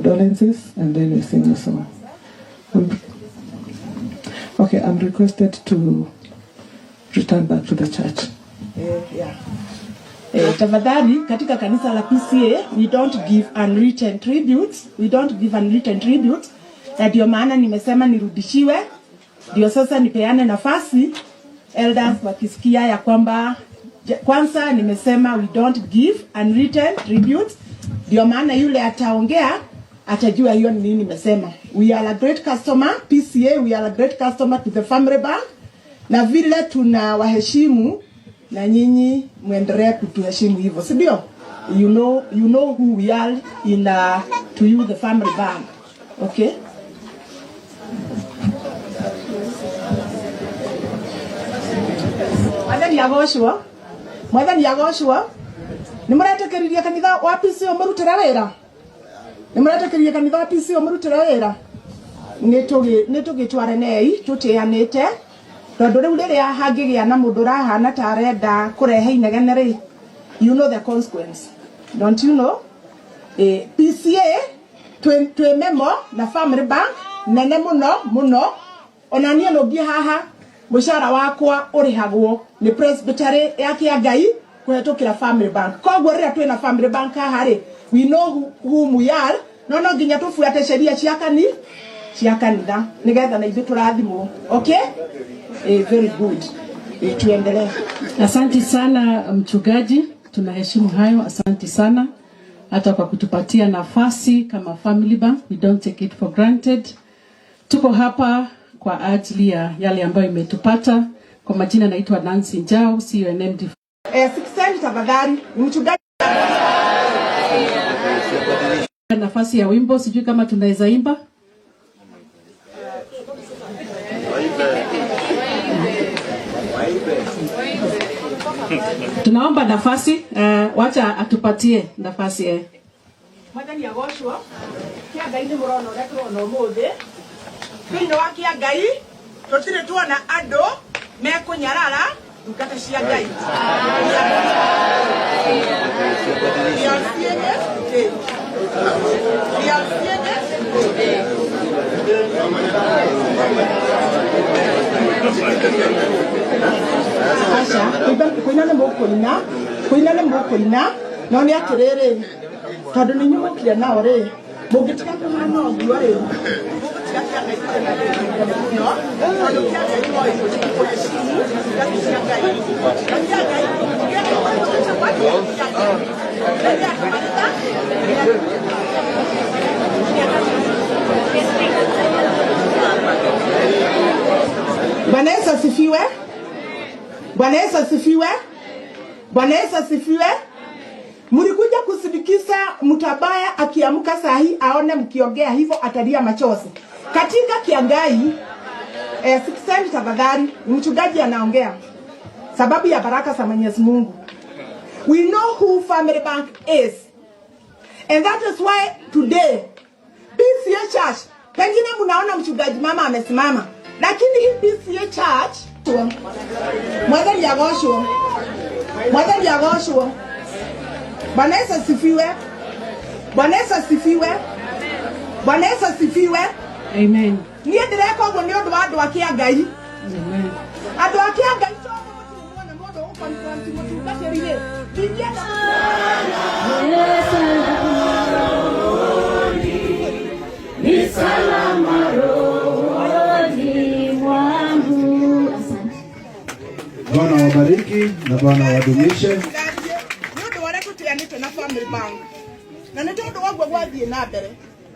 condolences, and then we sing a song. Okay, I'm requested to return back to the church. Tafadhali katika kanisa la PCA we don't give unwritten tributes. Na ndio maana nimesema nirudishiwe, ndio sasa nipeane nafasi elders wakisikia ya kwamba kwanza nimesema we don't give unwritten tributes, ndio maana yule ataongea atajua hiyo ni nini nimesema. We are a great customer PCA, we are a great customer to the family bank, na vile tunawaheshimu na nyinyi muendelee kutuheshimu hivyo, si ndio? You know who we are in to you the family bank. Okay? Mwathani agoshwa nimuratekeriria kanitha wa PCA murutira wira, nimuratekeriria kanitha wa PCA murutira wira, nitugitware nei tutianite tondu riu riria hangigia na mundu rahana ta arenda kurehe inegene ri, you know the consequence, don't you know? PCA twe memo na family bank nene muno ona nie no ngie haha mushara wakwa urihagwo ni presbytery ya Kiangai kuhetukira family bank. Kogwo riria twe na family bank haha ri, we know who we are, no nginya tufuate sheria cia kanitha nigetha na ithu turathimwo. Okay? Very good. Tuendelee. Asante sana mchungaji, tunaheshimu hayo. Asante sana hata kwa kutupatia nafasi kama family bank, we don't take it for granted. Tuko hapa kwa ajili ya yale ambayo imetupata. Kwa majina naitwa Nancy Njau, CNMD. 6 tafadhali mchungaji, nafasi ya wimbo, sijui kama tunaweza imba. Tunaomba nafasi, wacha atupatie nafasi. Mwathani agoshwa Kiangai ni murono retro muthi thini wa Kiangai tutire tuona andu mekunyarara ndungata cia Ngai. Kuina ne mukuina no ni atiriri tondu ni nyumukire nao ri mungitika kuhana oguo ri mugutika Kiangai no tondu Kiangai ni moi kuheshimu Kiangai Bwana Yesu asifiwe. Bwana Yesu asifiwe. Bwana Yesu asifiwe. Mlikuja kusidikisa mtabaya akiamka sahi aone mkiongea hivyo atalia machozi. Katika Kiangai 6 tafadhali mchungaji anaongea sababu ya baraka za Mwenyezi Mungu. We know who Family Bank is. And that is why today PCA Church, pengine mnaona mchungaji mama amesimama, lakini hii PCA Church Mwathani agoshwo. Mwathani agoshwo. Bwana Yesu asifiwe. Bwana Yesu asifiwe. Bwana Yesu asifiwe. Amen. Niye ndireka uguo ni undu wa andu a Kiangai. Amen. Andu a Kiangai so muona mundu ukonfront mutungatiri ndienda ni salama rohoni mwangu. Bwana wabariki na Bwana wadumishe. Ndio wale tutianite na family bank. Na ndio ndio wagwa gwathie na mbere.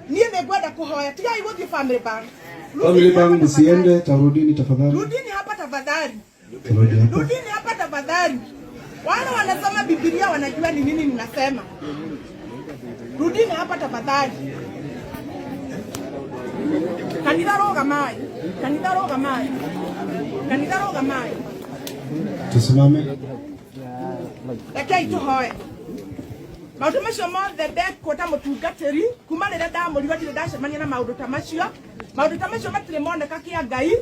Niye ningwenda kuhoya tigai guthie family bank. Family bank msiende, tarudini tafadhali. Rudini hapa tafadhali. Rudini hapa tafadhali. Wale wanasoma Biblia wanajua ni nini ninasema. Rudini hapa tafadhali. Kanitha roga mai. Kanitha roga mai. Kanitha roga mai. Tusimame. Rekei tuhoe. Maundu macio mothe ndekuota mutungatiri kuma rĩrĩa ndamũrigo ndirĩ ndacemania na maundu ta macio. Maundu ta macio matirĩ moneka Kiangai.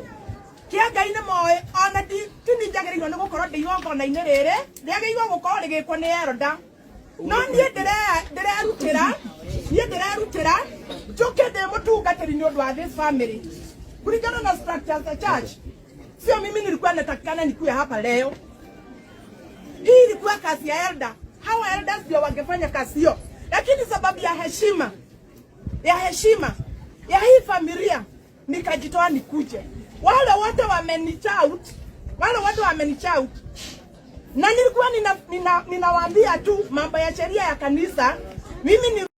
Kiangai nĩ moĩ ona ti njagĩrĩirwo nĩ gũkorwo ndĩ igongona-inĩ rĩrĩ rĩagĩrĩirwo gũkorwo rĩgĩkwo nĩ Elda. No niĩ ndĩrerutĩra directly ndio wa this family. Kulingana na structure za church. Sio mimi nilikuwa natakikana nikuwe hapa leo. Hii ilikuwa kazi ya elder. Hawa elders ndio wangefanya kazi hiyo. Lakini sababu ya heshima ya hii familia nikajitoa nikuje. Wale wote wamenichout. Na nilikuwa ninawaambia tu mambo ya sheria ya kanisa. Mimi ni